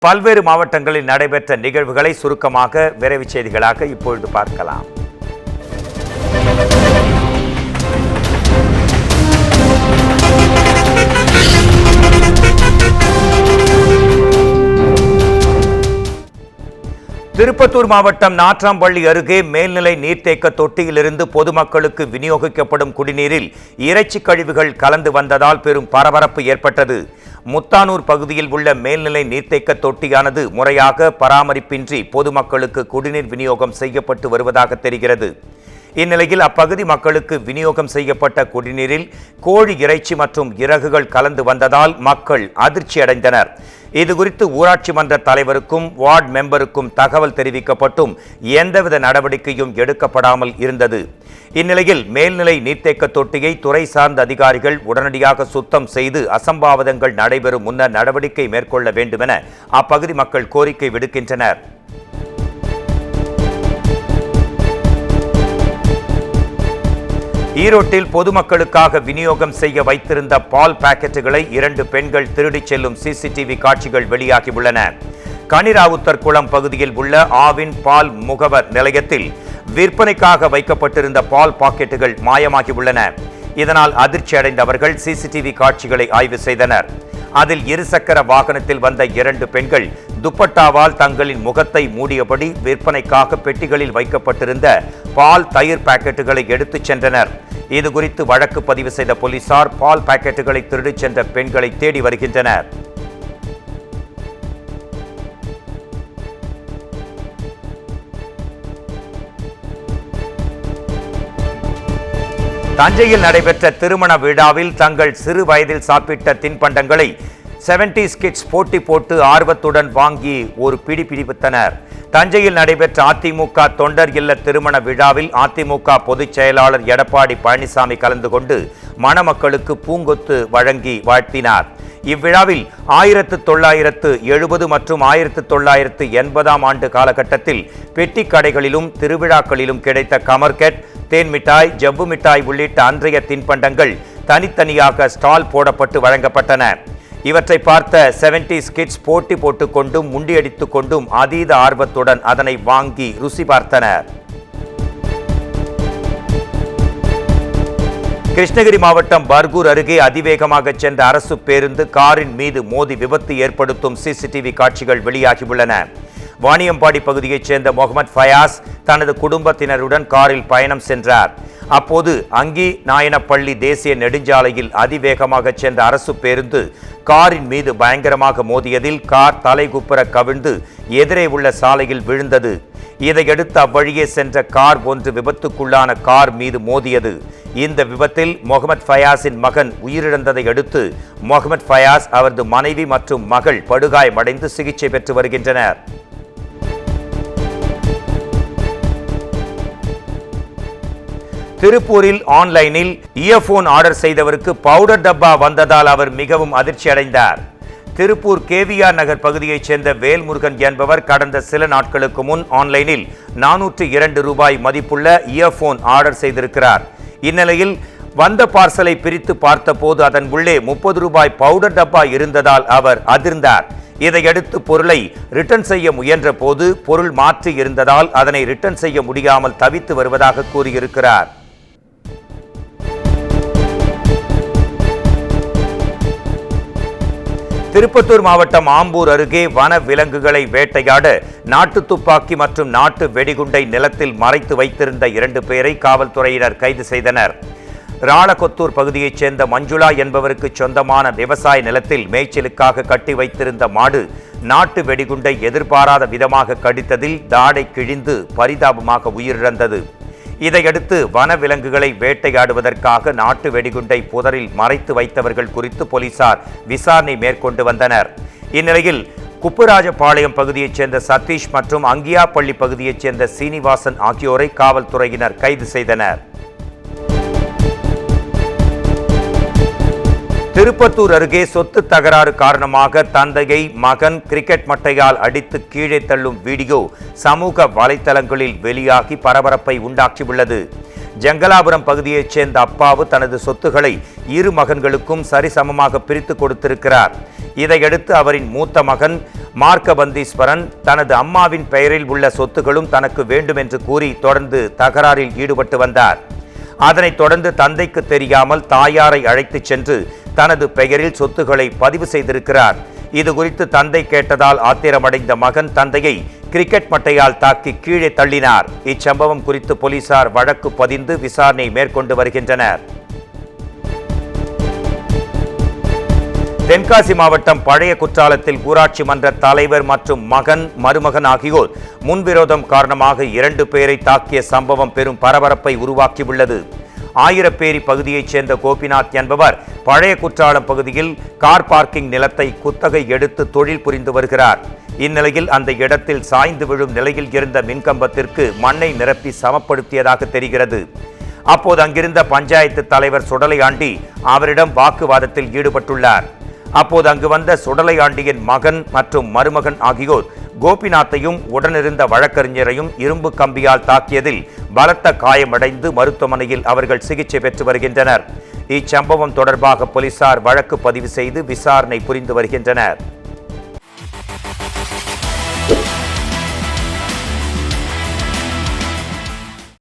பல்வேறு மாவட்டங்களில் நடைபெற்ற நிகழ்வுகளை சுருக்கமாக விரைவுச் செய்திகளாக இப்பொழுது பார்க்கலாம். திருப்பத்தூர் மாவட்டம் நாட்றாம்பள்ளி அருகே மேல்நிலை நீர்த்தேக்க தொட்டியிலிருந்து பொதுமக்களுக்கு விநியோகிக்கப்படும் குடிநீரில் இறைச்சி கழிவுகள் கலந்து வந்ததால் பெரும் பரபரப்பு ஏற்பட்டது. முத்தானூர் பகுதியில் உள்ள மேல்நிலை நீர்த்தேக்க தொட்டியானது முறையாக பராமரிப்பின்றி பொதுமக்களுக்கு குடிநீர் விநியோகம் செய்யப்பட்டு வருவதாக தெரிகிறது. இந்நிலையில் அப்பகுதி மக்களுக்கு விநியோகம் செய்யப்பட்ட குடிநீரில் கோழி இறைச்சி மற்றும் இறகுகள் கலந்து வந்ததால் மக்கள் அதிர்ச்சி அடைந்தனர். இதுகுறித்து ஊராட்சி மன்ற தலைவருக்கும் வார்டு மெம்பருக்கும் தகவல் தெரிவிக்கப்பட்டும் எந்தவித நடவடிக்கையும் எடுக்கப்படாமல் இருந்தது. இந்நிலையில் மேல்நிலை நீர்த்தேக்க தொட்டியை துறை சார்ந்த அதிகாரிகள் உடனடியாக சுத்தம் செய்து அசம்பாவிதங்கள் நடைபெறும் முன்னர் நடவடிக்கை மேற்கொள்ள வேண்டுமென அப்பகுதி மக்கள் கோரிக்கை விடுக்கின்றனர். ஈரோட்டில் பொதுமக்களுக்காக விநியோகம் செய்ய வைத்திருந்த பால் பாக்கெட்டுகளை 2 பெண்கள் திருடிச் செல்லும் சிசிடிவி காட்சிகள் வெளியாகியுள்ளன. கனிராவுத்தர் குளம் பகுதியில் உள்ள ஆவின் பால் முகவர் நிலையத்தில் விற்பனைக்காக வைக்கப்பட்டிருந்த பால் பாக்கெட்டுகள் மாயமாகியுள்ளன. இதனால் அதிர்ச்சி அடைந்த அவர்கள் சிசிடிவி காட்சிகளை ஆய்வு செய்தனர். அதில் இருசக்கர வாகனத்தில் வந்த 2 பெண்கள் துப்பட்டாவால் தங்களின் முகத்தை மூடியபடி விற்பனைக்காக பெட்டிகளில் வைக்கப்பட்டிருந்த பால் தயிர் பாக்கெட்டுகளை எடுத்துச் சென்றனர். இதுகுறித்து வழக்கு பதிவு செய்த போலீசார் பால் பாக்கெட்டுகளை திருடிச் சென்ற பெண்களை தேடி வருகின்றனர். தஞ்சையில் நடைபெற்ற திருமண விழாவில் தங்கள் சிறு வயதில் சாப்பிட்ட தின்பண்டங்களை 70s கிட்ஸ் போட்டி போட்டு ஆர்வத்துடன் வாங்கி ஒரு பிடித்தனர். தஞ்சையில் நடைபெற்ற அதிமுக தொண்டர் இல்ல திருமண விழாவில் அதிமுக பொதுச் செயலாளர் எடப்பாடி பழனிசாமி கலந்து கொண்டு மணமக்களுக்கு பூங்கொத்து வழங்கி வாழ்த்தினார். இவ்விழாவில் 1970 மற்றும் 1980 ஆண்டு காலகட்டத்தில் பெட்டி கடைகளிலும் திருவிழாக்களிலும் கிடைத்த கமர்கட், தேன் மிட்டாய், ஜவ்வு மிட்டாய் உள்ளிட்ட அன்றைய தின்பண்டங்கள் தனித்தனியாக ஸ்டால் போடப்பட்டு வழங்கப்பட்டன. இவற்றை பார்த்த 70s கிட்ஸ் போட்டி போட்டுக்கொண்டும் முண்டியடித்துக் கொண்டும் அதீத ஆர்வத்துடன் அதனை வாங்கி ருசி பார்த்தனர். கிருஷ்ணகிரி மாவட்டம் பர்கூர் அருகே அதிவேகமாக சென்ற அரசு பேருந்து காரின் மீது மோதி விபத்து ஏற்படுத்தும் சிசிடிவி காட்சிகள் வெளியாகியுள்ளன. வாணியம்பாடி பகுதியைச் சேர்ந்த முகமது ஃபயாஸ் தனது குடும்பத்தினருடன் காரில் பயணம் சென்றார். அப்போது அங்கி நாயனப்பள்ளி தேசிய நெடுஞ்சாலையில் அதிவேகமாக சென்ற அரசு பேருந்து காரின் மீது பயங்கரமாக மோதியதில் கார் தலைகுப்புற கவிழ்ந்து எதிரே உள்ள சாலையில் விழுந்தது. இதையடுத்து அவ்வழியே சென்ற கார் ஒன்று விபத்துக்குள்ளான கார் மீது மோதியது. இந்த விபத்தில் முகமது ஃபயாஸின் மகன் உயிரிழந்ததை அடுத்து முகமது ஃபயாஸ், அவரது மனைவி மற்றும் மகள் படுகாயமடைந்து சிகிச்சை பெற்று வருகின்றனர். திருப்பூரில் ஆன்லைனில் இயர்போன் ஆர்டர் செய்தவருக்கு பவுடர் டப்பா வந்ததால் அவர் மிகவும் அதிர்ச்சி அடைந்தார். திருப்பூர் கேவிஆர் நகர் பகுதியைச் சேர்ந்த வேல்முருகன் என்பவர் கடந்த சில நாட்களுக்கு முன் ஆன்லைனில் 402 ரூபாய் மதிப்புள்ள இயர்போன் ஆர்டர் செய்திருக்கிறார். இந்நிலையில் வந்த பார்சலை பிரித்து பார்த்தபோது அதன் உள்ளே 30 ரூபாய் பவுடர் டப்பா இருந்ததால் அவர் அதிர்ந்தார். இதையடுத்து பொருளை ரிட்டர்ன் செய்ய முயன்ற போது பொருள் மாற்றி இருந்ததால் அதனை ரிட்டர்ன் செய்ய முடியாமல் தவித்து வருவதாக கூறியிருக்கிறார். திருப்பத்தூர் மாவட்டம் ஆம்பூர் அருகே வன விலங்குகளை வேட்டையாட நாட்டு துப்பாக்கி மற்றும் நாட்டு வெடிகுண்டை நிலத்தில் மறைத்து வைத்திருந்த 2 பேரை காவல்துறையினர் கைது செய்தனர். ராளகொத்தூர் பகுதியைச் சேர்ந்த மஞ்சுளா என்பவருக்கு சொந்தமான விவசாய நிலத்தில் மேய்ச்சலுக்காக கட்டி வைத்திருந்த மாடு நாட்டு வெடிகுண்டை எதிர்பாராத விதமாக கடித்ததில் தாடை கிழிந்து பரிதாபமாக உயிரிழந்தது. இதையடுத்து வனவிலங்குகளை வேட்டையாடுவதற்காக நாட்டு வெடிகுண்டை புதரில் மறைத்து வைத்தவர்கள் குறித்து போலீசார் விசாரணை மேற்கொண்டு வந்தனர். இந்நிலையில் குப்புராஜபாளையம் பகுதியைச் சேர்ந்த சதீஷ் மற்றும் அங்கியாப்பள்ளி பகுதியைச் சேர்ந்த சீனிவாசன் ஆகியோரை காவல்துறையினர் கைது செய்தனர். திருப்பத்தூர் அருகே சொத்து தகராறு காரணமாக தந்தையை மகன் கிரிக்கெட் மட்டையால் அடித்து கீழே தள்ளும் வீடியோ சமூக வலைத்தளங்களில் வெளியாகி பரபரப்பை உண்டாக்கியுள்ளது. ஜங்கலாபுரம் பகுதியைச் சேர்ந்த அப்பாவு தனது சொத்துக்களை இரு மகன்களுக்கும் சரிசமமாக பிரித்து கொடுத்திருக்கிறார். இதையடுத்து அவரின் மூத்த மகன் மார்க்கபந்தீஸ்வரன் தனது அம்மாவின் பெயரில் உள்ள சொத்துகளும் தனக்கு வேண்டும் என்று கூறி தொடர்ந்து தகராறில் ஈடுபட்டு வந்தார். அதனைத் தொடர்ந்து தந்தைக்கு தெரியாமல் தாயாரை அழைத்துச் சென்று தனது பெயரில் சொத்துக்களை பதிவு செய்திருக்கிறார். இது குறித்து தந்தை கேட்டதால் ஆத்திரமடைந்த மகன் தந்தையை கிரிக்கெட் மட்டையால் தாக்கி கீழே தள்ளினார். இச்சம்பவம் குறித்து போலீசார் வழக்கு பதிந்து விசாரணை மேற்கொண்டு வருகின்றனர். தென்காசி மாவட்டம் பழைய குற்றாலத்தில் ஊராட்சி மன்ற தலைவர் மற்றும் மகன் மருமகன் ஆகியோர் முன்விரோதம் காரணமாக 2 பேரை தாக்கிய சம்பவம் பெரும் பரபரப்பை உருவாக்கியுள்ளது. ஆயிரப்பேரி பகுதியைச் சேர்ந்த கோபிநாத் என்பவர் பழைய குற்றாலம் பகுதியில் கார் பார்க்கிங் நிலத்தை குத்தகை எடுத்து தொழில் புரிந்து வருகிறார். இந்நிலையில் அந்த இடத்தில் சாய்ந்து விழும் நிலையில் இருந்த மின்கம்பத்திற்கு மண்ணை நிரப்பி சமப்படுத்தியதாக தெரிகிறது. அப்போது அங்கிருந்த பஞ்சாயத்து தலைவர் சுடலையாண்டி அவரிடம் வாக்குவாதத்தில் ஈடுபட்டுள்ளார். அப்போது அங்கு வந்த சுடலையாண்டியின் மகன் மற்றும் மருமகன் ஆகியோர் கோபிநாத்தையும் உடனிருந்த வழக்கறிஞரையும் இரும்பு கம்பியால் தாக்கியதில் பலத்த காயமடைந்து மருத்துவமனையில் அவர்கள் சிகிச்சை பெற்று வருகின்றனர். இச்சம்பவம் தொடர்பாக போலீசார் வழக்கு பதிவு செய்து விசாரணை புரிந்து வருகின்றனர்.